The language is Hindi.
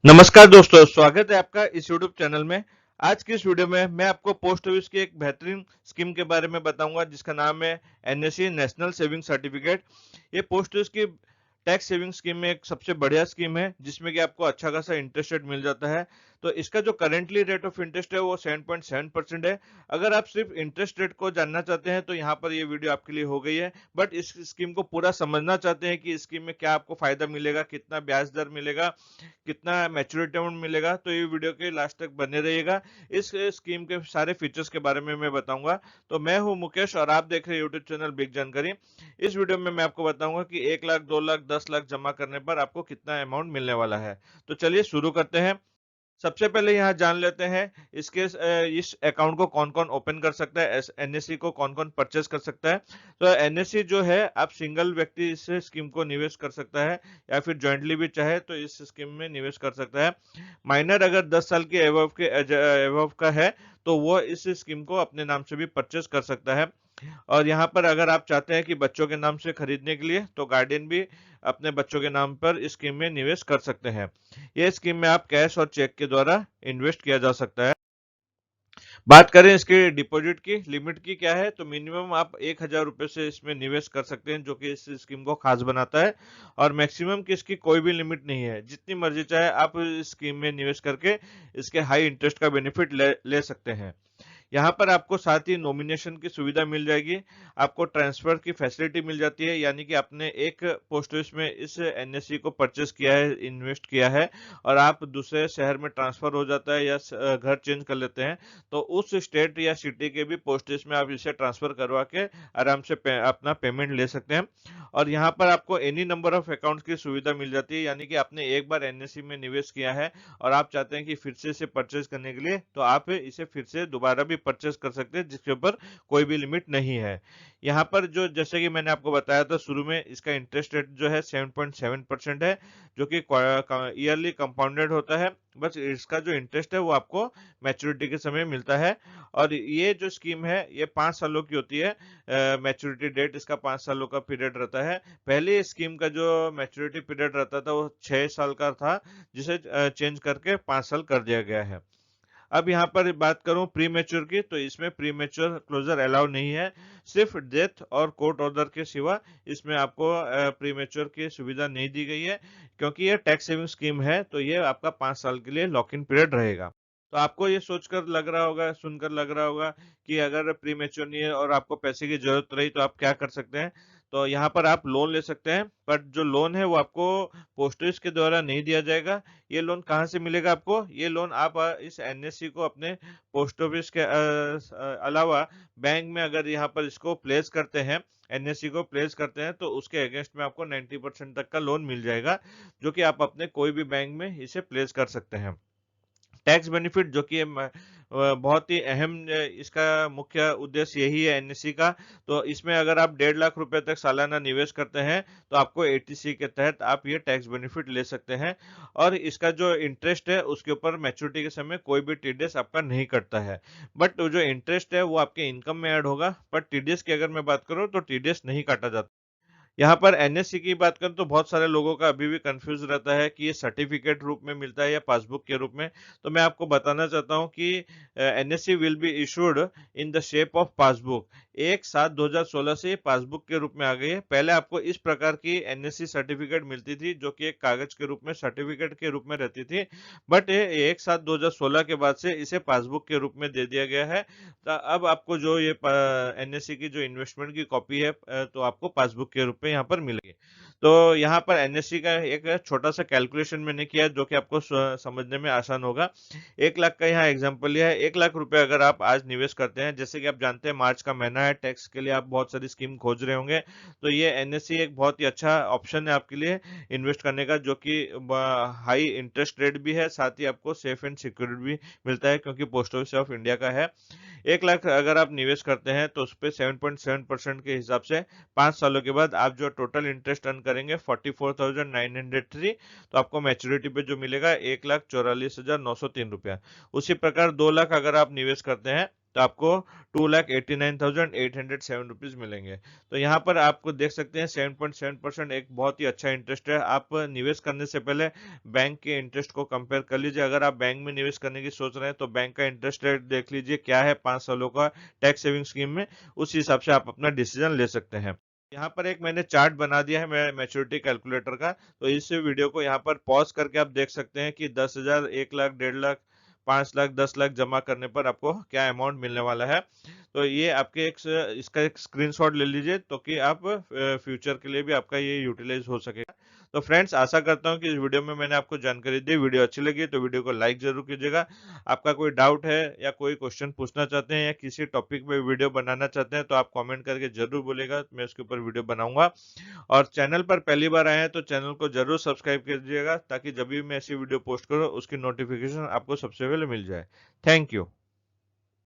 नमस्कार दोस्तों, स्वागत है आपका इस यूट्यूब चैनल में। आज की इस वीडियो में मैं आपको पोस्ट ऑफिस की एक बेहतरीन स्कीम के बारे में बताऊंगा जिसका नाम है एनएससी नेशनल सेविंग सर्टिफिकेट। ये पोस्ट ऑफिस की टैक्स सेविंग स्कीम में एक सबसे बढ़िया स्कीम है जिसमें कि आपको अच्छा खासा इंटरेस्ट रेट मिल जाता है। तो इसका जो करेंटली रेट ऑफ इंटरेस्ट है वो 7.7% है। अगर आप सिर्फ इंटरेस्ट रेट को जानना चाहते हैं तो यहाँ पर ये वीडियो आपके लिए हो गई है। बट इस स्कीम को पूरा समझना चाहते हैं कि इस स्कीम में क्या आपको फायदा मिलेगा, कितना ब्याज दर मिलेगा, कितना मैच्योरिटी अमाउंट मिलेगा, तो ये वीडियो के लास्ट तक बने रहिएगा। इस स्कीम के सारे फीचर्स के बारे में मैं बताऊंगा। तो मैं हूं मुकेश और आप देख रहे हैं यूट्यूब चैनल बिग जानकारी। इस वीडियो में मैं आपको बताऊंगा कि 1 लाख, 2 लाख, 10 लाख जमा करने पर आपको कितना अमाउंट मिलने वाला है। तो चलिए शुरू करते हैं। सबसे पहले यहाँ जान लेते हैं इस अकाउंट को कौन कौन ओपन कर सकता है, एनएससी को कौन कौन परचेस कर सकता है। तो एनएससी जो है, आप सिंगल व्यक्ति इस स्कीम को निवेश कर सकता है या फिर ज्वाइंटली भी चाहे तो इस स्कीम में निवेश कर सकता है। माइनर अगर 10 साल के एबव का है तो वो इस स्कीम को अपने नाम से भी परचेस कर सकता है। और यहाँ पर अगर आप चाहते हैं कि बच्चों के नाम से खरीदने के लिए तो गार्डियन भी अपने बच्चों के नाम पर इस स्कीम में निवेश कर सकते हैं। ये स्कीम में आप कैश और चेक के द्वारा इन्वेस्ट किया जा सकता है। बात करें इसके डिपॉजिट की लिमिट की क्या है, तो मिनिमम आप 1,000 रुपए से इसमें निवेश कर सकते हैं, जो कि इस स्कीम को खास बनाता है। और मैक्सिमम की इसकी कोई भी लिमिट नहीं है, जितनी मर्जी चाहे आप इस स्कीम में निवेश करके इसके हाई इंटरेस्ट का बेनिफिट ले सकते हैं। यहाँ पर आपको साथ ही नॉमिनेशन की सुविधा मिल जाएगी। आपको ट्रांसफर की फैसिलिटी मिल जाती है, यानी कि आपने एक पोस्ट ऑफिस में इस एनएससी को परचेस किया है, इन्वेस्ट किया है और आप दूसरे शहर में ट्रांसफर हो जाता है या घर चेंज कर लेते हैं, तो उस स्टेट या सिटी के भी पोस्ट ऑफिस में आप इसे ट्रांसफर करवा के आराम से अपना पेमेंट ले सकते हैं। और यहाँ पर आपको एनी नंबर ऑफ अकाउंट की सुविधा मिल जाती है, यानी कि आपने एक बार एनएससी में निवेश किया है और आप चाहते हैं कि फिर से इसे परचेज करने के लिए, तो आप इसे फिर से दोबारा भी परचेज कर सकते हैं, जिसके ऊपर कोई भी लिमिट नहीं है। यहाँ पर जो जैसे कि मैंने आपको बताया था शुरू में, इसका इंटरेस्ट रेट जो है 7.7% है, जो कि ईयरली कंपाउंडेड होता है। बस इसका जो इंटरेस्ट है वो आपको मैच्योरिटी के समय मिलता है। और ये जो स्कीम है ये 5 सालों की होती है। मैच्योरिटी डेट इसका 5 सालों का पीरियड रहता है। पहले स्कीम का जो मैच्योरिटी पीरियड रहता था वो 6 साल का था, जिसे चेंज करके 5 साल कर दिया गया है। अब यहाँ पर बात करूं प्री मैच्योर की, तो इसमें प्री मैच्योर क्लोजर अलाउ नहीं है। सिर्फ डेथ और कोर्ट ऑर्डर के सिवा इसमें आपको प्री मैच्योर की सुविधा नहीं दी गई है, क्योंकि ये टैक्स सेविंग स्कीम है, तो ये आपका 5 साल के लिए लॉक इन पीरियड रहेगा। तो आपको ये सोचकर लग रहा होगा, सुनकर लग रहा होगा कि अगर प्री मैच्योर नहीं है और आपको पैसे की जरूरत रही तो आप क्या कर सकते हैं। तो यहाँ पर आप लोन ले सकते हैं, पर जो लोन है वो आपको पोस्ट ऑफिस के द्वारा नहीं दिया जाएगा। ये लोन कहाँ से मिलेगा आपको? ये लोन आप इस एनएससी को अपने पोस्ट ऑफिस के अलावा बैंक में अगर यहाँ पर इसको प्लेस करते हैं, एनएससी को प्लेस करते हैं, तो उसके अगेंस्ट में आपको 90% तक का लोन मिल जाएगा, जो कि आप अपने कोई भी बैंक में इसे प्लेस कर सकते हैं। टैक्स बेनिफिट जो कि बहुत ही अहम, इसका मुख्य उद्देश्य यही है एनएससी का। तो इसमें अगर आप 1.5 लाख रुपए तक सालाना निवेश करते हैं तो आपको एटीसी के तहत आप ये टैक्स बेनिफिट ले सकते हैं। और इसका जो इंटरेस्ट है उसके ऊपर मैच्योरिटी के समय कोई भी टीडीएस आपका नहीं कटता है। बट जो इंटरेस्ट है वो आपके इनकम में ऐड होगा, पर टीडीएस की अगर मैं बात करूँ तो टीडीएस नहीं काटा जाता। यहाँ पर एनएससी की बात करें तो बहुत सारे लोगों का अभी भी कंफ्यूज रहता है कि ये सर्टिफिकेट रूप में मिलता है या पासबुक के रूप में। तो मैं आपको बताना चाहता हूँ कि NSC will be issued in the shape of passbook. 1/7/2016 से ये पासबुक के रूप में आ गई है। पहले आपको इस प्रकार की एनएससी सर्टिफिकेट मिलती थी, जो कि एक कागज के रूप में सर्टिफिकेट के रूप में रहती थी। बट 1/7/2016 के बाद से इसे पासबुक के रूप में दे दिया गया है। तो अब आपको जो ये एनएससी की जो इन्वेस्टमेंट की कॉपी है, तो आपको पासबुक के रूप में यहाँ पर मिलेगी। तो यहाँ पर एनएससी का एक छोटा सा कैलकुलेशन मैंने किया जो कि आपको समझने में आसान होगा। 1 लाख का यहाँ एग्जांपल लिया है। 1 लाख रुपए अगर आप आज निवेश करते हैं, जैसे कि आप जानते हैं मार्च का महीना है, टैक्स के लिए आप बहुत सारी स्कीम खोज रहे होंगे, तो ये एनएससी एक बहुत ही अच्छा ऑप्शन है आपके लिए इन्वेस्ट करने का, जो कि हाई इंटरेस्ट रेट भी है, साथ ही आपको सेफ एंड सिक्योर भी मिलता है, क्योंकि पोस्ट ऑफिस ऑफ इंडिया का है। 1 लाख अगर आप निवेश करते हैं तो उस पर 7.7% के हिसाब से 5 सालों के बाद आप जो टोटल इंटरेस्ट अर्न करेंगे 44,903, तो आपको मैच्योरिटी पे जो मिलेगा 1,44,903 रुपया। उसी प्रकार 2 लाख अगर आप निवेश करते हैं तो आपको 2,89,807 रुपीज मिलेंगे। तो यहाँ पर आपको देख सकते हैं 7.7% एक बहुत ही अच्छा इंटरेस्ट है। आप निवेश करने से पहले बैंक के इंटरेस्ट को कंपेयर कर लीजिए। अगर आप बैंक में निवेश करने की सोच रहे हैं तो बैंक का इंटरेस्ट रेट देख लीजिए क्या है 5 सालों का टैक्स सेविंग स्कीम में, उस हिसाब से आप अपना डिसीजन ले सकते हैं। यहाँ पर एक मैंने चार्ट बना दिया है मैं मैच्योरिटी कैलकुलेटर का, तो इस वीडियो को यहाँ पर पॉज करके आप देख सकते हैं कि 10,000, 1 लाख, 1.5 लाख, 5 लाख, 10 लाख जमा करने पर आपको क्या अमाउंट मिलने वाला है। तो ये आपके इसका एक स्क्रीनशॉट ले लीजिए तो कि आप फ्यूचर के लिए भी आपका ये यूटिलाइज हो सकेगा। तो फ्रेंड्स, आशा करता हूँ कि इस वीडियो में मैंने आपको जानकारी दी। वीडियो अच्छी लगी तो वीडियो को लाइक जरूर कीजिएगा। आपका कोई डाउट है या कोई क्वेश्चन पूछना चाहते हैं या किसी टॉपिक पे वीडियो बनाना चाहते हैं तो आप कमेंट करके जरूर बोलेगा, मैं उसके ऊपर वीडियो बनाऊंगा। और चैनल पर पहली बार आए हैं तो चैनल को जरूर सब्सक्राइब कीजिएगा ताकि जब भी मैं ऐसी वीडियो पोस्ट करूँ उसकी नोटिफिकेशन आपको सबसे पहले मिल जाए। Thank you.